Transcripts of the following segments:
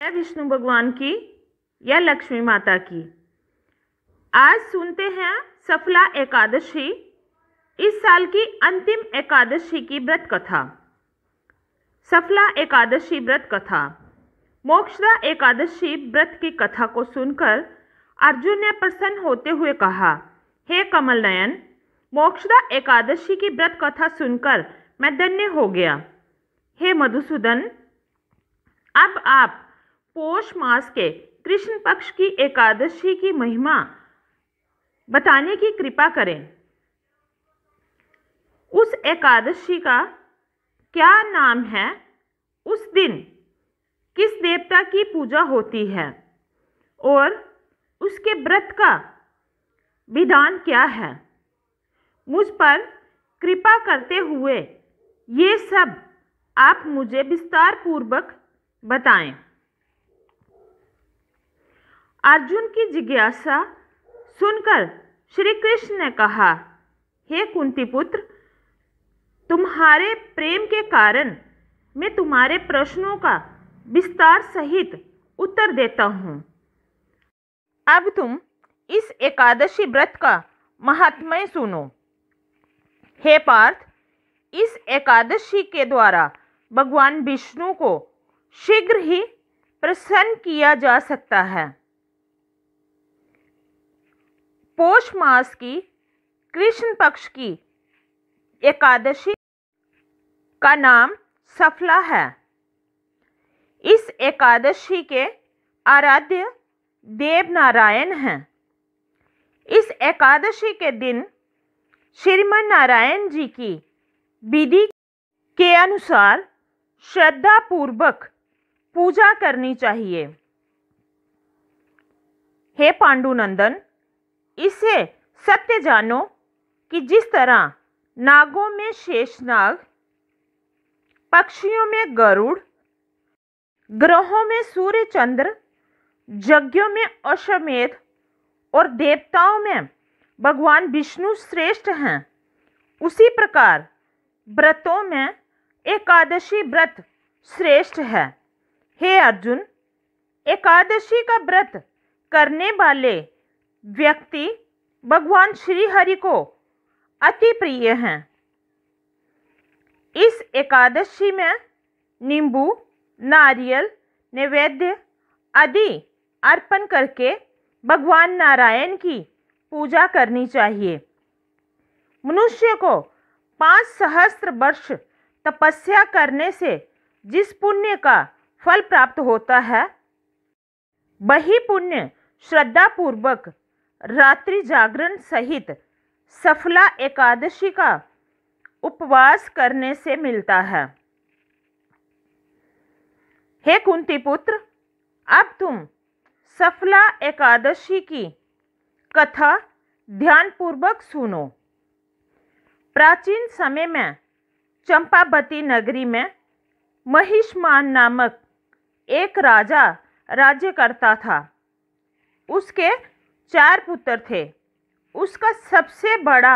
या विष्णु भगवान की या लक्ष्मी माता की। आज सुनते हैं सफला एकादशी, इस साल की अंतिम एकादशी की व्रत कथा। सफला एकादशी व्रत कथा। मोक्षदा एकादशी व्रत की कथा को सुनकर अर्जुन ने प्रसन्न होते हुए कहा, हे कमल नयन, मोक्षदा एकादशी की व्रत कथा सुनकर मैं धन्य हो गया। हे मधुसूदन, अब आप पौष मास के कृष्ण पक्ष की एकादशी की महिमा बताने की कृपा करें। उस एकादशी का क्या नाम है? उस दिन किस देवता की पूजा होती है और उसके व्रत का विधान क्या है? मुझ पर कृपा करते हुए ये सब आप मुझे विस्तार पूर्वक बताएं। अर्जुन की जिज्ञासा सुनकर श्री कृष्ण ने कहा, हे कुंती पुत्र, तुम्हारे प्रेम के कारण मैं तुम्हारे प्रश्नों का विस्तार सहित उत्तर देता हूँ। अब तुम इस एकादशी व्रत का महात्म्य सुनो। हे पार्थ, इस एकादशी के द्वारा भगवान विष्णु को शीघ्र ही प्रसन्न किया जा सकता है। पौष मास की कृष्ण पक्ष की एकादशी का नाम सफला है। इस एकादशी के आराध्य देव नारायण हैं। इस एकादशी के दिन श्रीमन नारायण जी की विधि के अनुसार श्रद्धा पूर्वक पूजा करनी चाहिए। हे पांडुनंदन, इसे सत्य जानो कि जिस तरह नागों में शेषनाग, पक्षियों में गरुड़, ग्रहों में सूर्य चंद्र, यज्ञों में अश्वमेध और देवताओं में भगवान विष्णु श्रेष्ठ हैं, उसी प्रकार व्रतों में एकादशी व्रत श्रेष्ठ है। हे अर्जुन, एकादशी का व्रत करने वाले व्यक्ति भगवान श्री हरि को अति प्रिय हैं। इस एकादशी में नींबू, नारियल, नैवेद्य आदि अर्पण करके भगवान नारायण की पूजा करनी चाहिए। मनुष्य को 5 सहस्त्र वर्ष तपस्या करने से जिस पुण्य का फल प्राप्त होता है, वही पुण्य श्रद्धा पूर्वक रात्रि जागरण सहित सफला एकादशी का उपवास करने से मिलता है। हे कुंती पुत्र, अब तुम सफला एकादशी की कथा ध्यानपूर्वक सुनो। प्राचीन समय में चंपावती नगरी में महिष्मान नामक एक राजा राज्य करता था। उसके 4 पुत्र थे। उसका सबसे बड़ा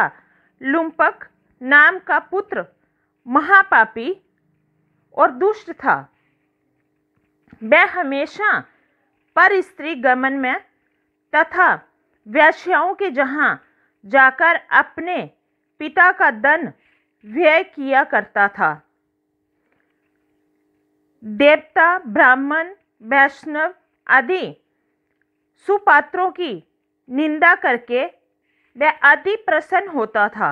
लुम्पक नाम का पुत्र महापापी और दुष्ट था। वह हमेशा पर स्त्री गमन में तथा वेश्याओं के जहाँ जाकर अपने पिता का धन व्यय किया करता था। देवता, ब्राह्मण, वैष्णव आदि सुपात्रों की निंदा करके वह अति प्रसन्न होता था।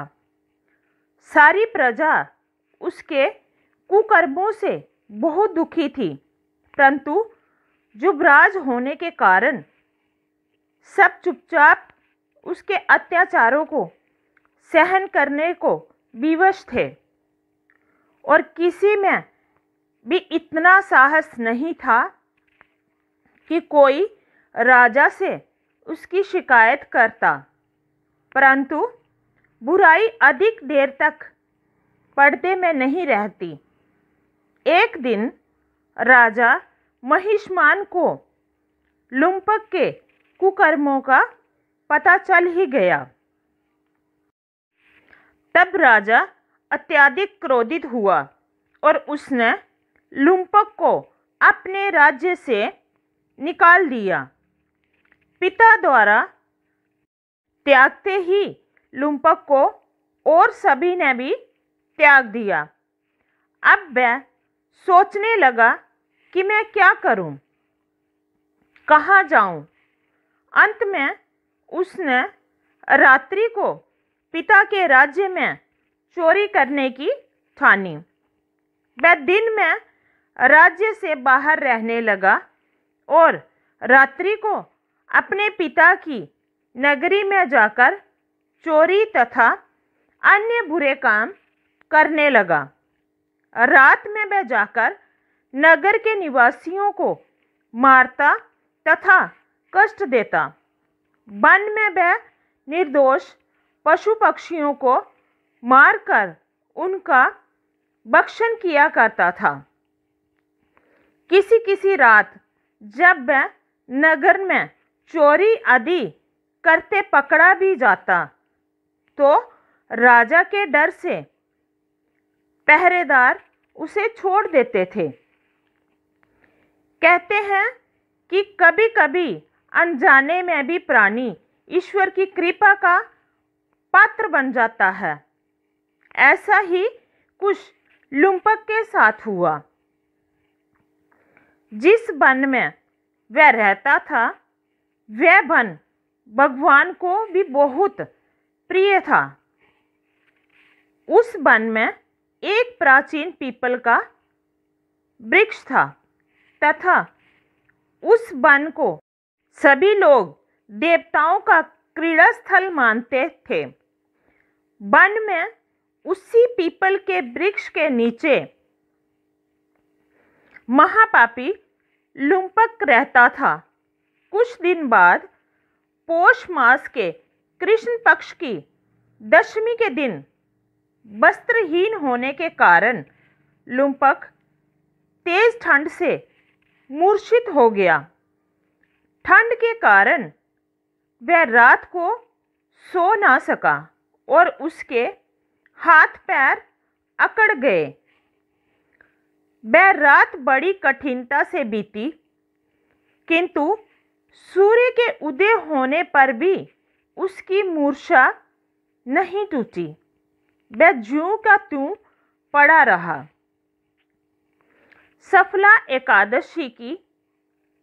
सारी प्रजा उसके कुकर्मों से बहुत दुखी थी, परंतु युवराज होने के कारण सब चुपचाप उसके अत्याचारों को सहन करने को विवश थे और किसी में भी इतना साहस नहीं था कि कोई राजा से उसकी शिकायत करता। परंतु बुराई अधिक देर तक पर्दे में नहीं रहती। एक दिन राजा महिष्मान को लुम्पक के कुकर्मों का पता चल ही गया। तब राजा अत्यधिक क्रोधित हुआ और उसने लुम्पक को अपने राज्य से निकाल दिया। पिता द्वारा त्यागते ही लुम्पक को और सभी ने भी त्याग दिया। अब वह सोचने लगा कि मैं क्या करूं, कहाँ जाऊं। अंत में उसने रात्रि को पिता के राज्य में चोरी करने की ठानी। वह दिन में राज्य से बाहर रहने लगा और रात्रि को अपने पिता की नगरी में जाकर चोरी तथा अन्य बुरे काम करने लगा। रात में वह जाकर नगर के निवासियों को मारता तथा कष्ट देता। वन में वह निर्दोष पशु पक्षियों को मारकर उनका भक्षण किया करता था। किसी किसी रात जब वह नगर में चोरी आदि करते पकड़ा भी जाता तो राजा के डर से पहरेदार उसे छोड़ देते थे। कहते हैं कि कभी कभी अनजाने में भी प्राणी ईश्वर की कृपा का पात्र बन जाता है। ऐसा ही कुछ लुम्पक के साथ हुआ। जिस वन में वह रहता था वह वन भगवान को भी बहुत प्रिय था। उस वन में एक प्राचीन पीपल का वृक्ष था तथा उस वन को सभी लोग देवताओं का क्रीड़ा स्थल मानते थे। वन में उसी पीपल के वृक्ष के नीचे महापापी लुम्पक रहता था। कुछ दिन बाद पौष मास के कृष्ण पक्ष की दशमी के दिन वस्त्रहीन होने के कारण लुम्पक तेज ठंड से मूर्छित हो गया। ठंड के कारण वह रात को सो ना सका और उसके हाथ पैर अकड़ गए। वह रात बड़ी कठिनता से बीती, किंतु सूर्य के उदय होने पर भी उसकी मूर्छा नहीं टूटी। वह ज्यों का त्यों पड़ा रहा। सफला एकादशी की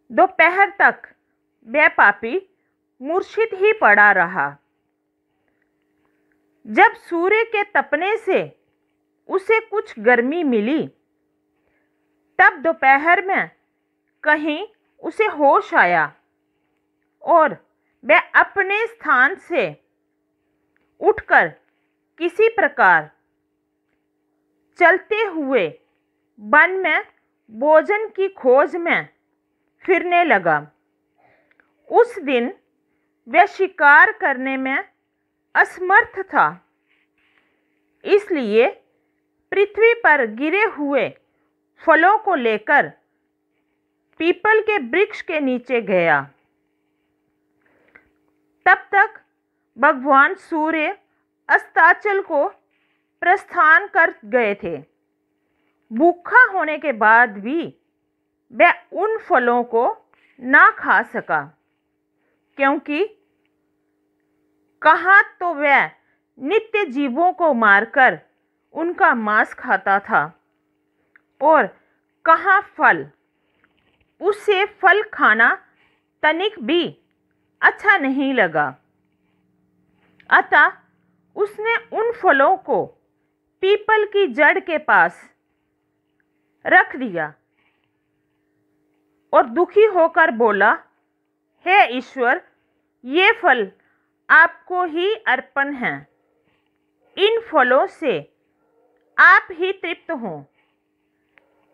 दोपहर तक वह पापी मूर्छित ही पड़ा रहा। जब सूर्य के तपने से उसे कुछ गर्मी मिली तब दोपहर में कहीं उसे होश आया और वह अपने स्थान से उठकर किसी प्रकार चलते हुए वन में भोजन की खोज में फिरने लगा। उस दिन वह शिकार करने में असमर्थ था, इसलिए पृथ्वी पर गिरे हुए फलों को लेकर पीपल के वृक्ष के नीचे गया। तब तक भगवान सूर्य अस्ताचल को प्रस्थान कर गए थे। भूखा होने के बाद भी वह उन फलों को ना खा सका, क्योंकि कहाँ तो वह नित्य जीवों को मारकर उनका मांस खाता था और कहाँ फल। उसे फल खाना तनिक भी अच्छा नहीं लगा। अतः उसने उन फलों को पीपल की जड़ के पास रख दिया और दुखी होकर बोला, हे ईश्वर, ये फल आपको ही अर्पण हैं। इन फलों से आप ही तृप्त हों।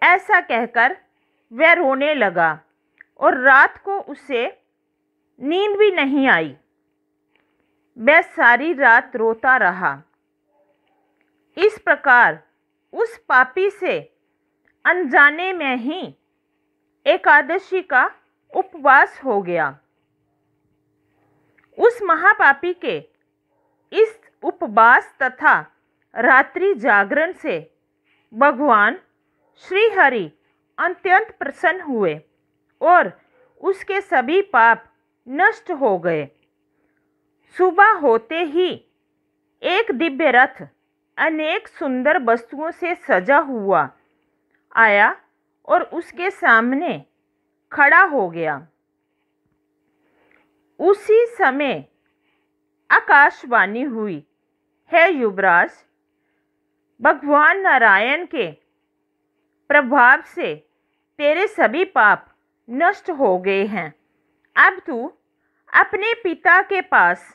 ऐसा कहकर वह रोने लगा और रात को उसे नींद भी नहीं आई। वह सारी रात रोता रहा। इस प्रकार उस पापी से अनजाने में ही एकादशी का उपवास हो गया। उस महापापी के इस उपवास तथा रात्रि जागरण से भगवान श्री हरि अत्यंत प्रसन्न हुए और उसके सभी पाप नष्ट हो गए। सुबह होते ही एक दिव्य रथ अनेक सुंदर वस्तुओं से सजा हुआ आया और उसके सामने खड़ा हो गया। उसी समय आकाशवाणी हुई, हे युवराज, भगवान नारायण के प्रभाव से तेरे सभी पाप नष्ट हो गए हैं। अब तू अपने पिता के पास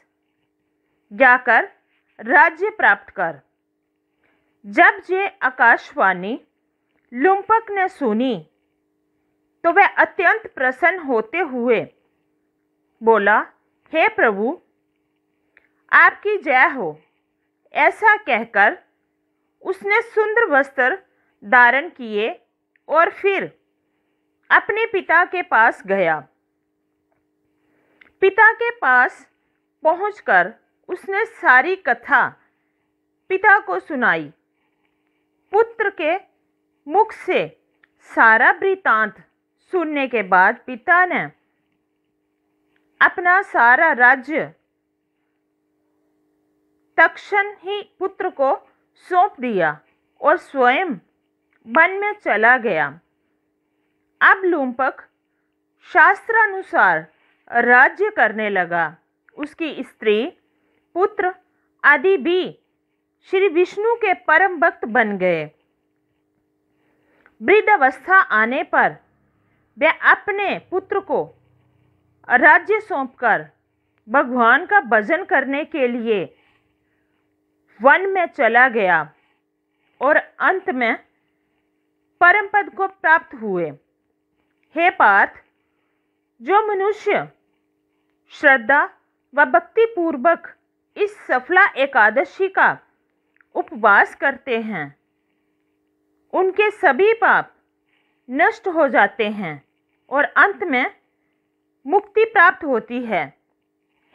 जाकर राज्य प्राप्त कर। जब ये आकाशवाणी लुम्पक ने सुनी तो वह अत्यंत प्रसन्न होते हुए बोला, हे प्रभु, आपकी जय हो। ऐसा कहकर उसने सुंदर वस्त्र धारण किए और फिर अपने पिता के पास गया। पिता के पास पहुंचकर उसने सारी कथा पिता को सुनाई। पुत्र के मुख से सारा वृत्तांत सुनने के बाद पिता ने अपना सारा राज्य तत्क्षण ही पुत्र को सौंप दिया और स्वयं वन में चला गया। अब लुम्पक शास्त्रानुसार राज्य करने लगा। उसकी स्त्री, पुत्र आदि भी श्री विष्णु के परम भक्त बन गए। वृद्धावस्था आने पर वह अपने पुत्र को राज्य सौंपकर भगवान का भजन करने के लिए वन में चला गया और अंत में परम पद को प्राप्त हुए। हे पार्थ, जो मनुष्य श्रद्धा व भक्ति पूर्वक इस सफला एकादशी का उपवास करते हैं, उनके सभी पाप नष्ट हो जाते हैं और अंत में मुक्ति प्राप्त होती है।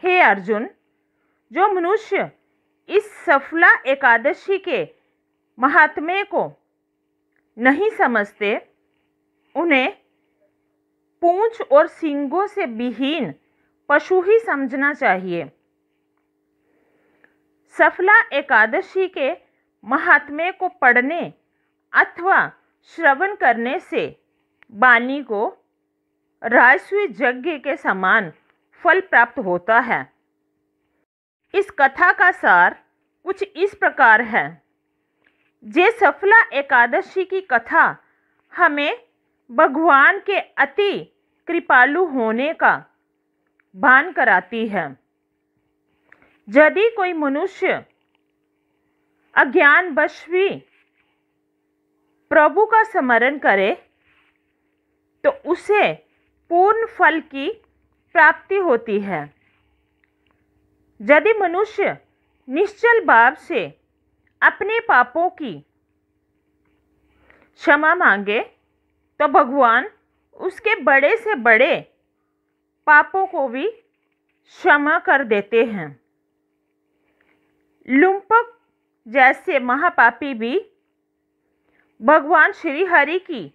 हे अर्जुन, जो मनुष्य इस सफला एकादशी के महात्म्य को नहीं समझते, उन्हें पूंछ और सींगों से विहीन पशु ही समझना चाहिए। सफला एकादशी के महात्म्य को पढ़ने अथवा श्रवण करने से वाणी को राजसूय यज्ञ के समान फल प्राप्त होता है। इस कथा का सार कुछ इस प्रकार है। जे सफला एकादशी की कथा हमें भगवान के अति कृपालु होने का भान कराती है। यदि कोई मनुष्य अज्ञानवश भी प्रभु का स्मरण करे तो उसे पूर्ण फल की प्राप्ति होती है। यदि मनुष्य निश्चल भाव से अपने पापों की क्षमा मांगे तो भगवान उसके बड़े से बड़े पापों को भी क्षमा कर देते हैं। लुम्पक जैसे महापापी भी भगवान श्री हरि की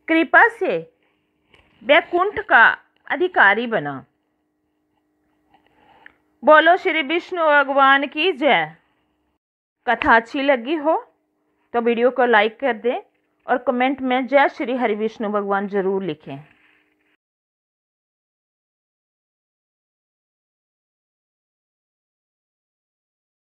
कृपा से वैकुंठ का अधिकारी बना। बोलो श्री विष्णु भगवान की जय। कथा अच्छी लगी हो तो वीडियो को लाइक कर दें और कमेंट में जय श्री हरि विष्णु भगवान जरूर लिखें।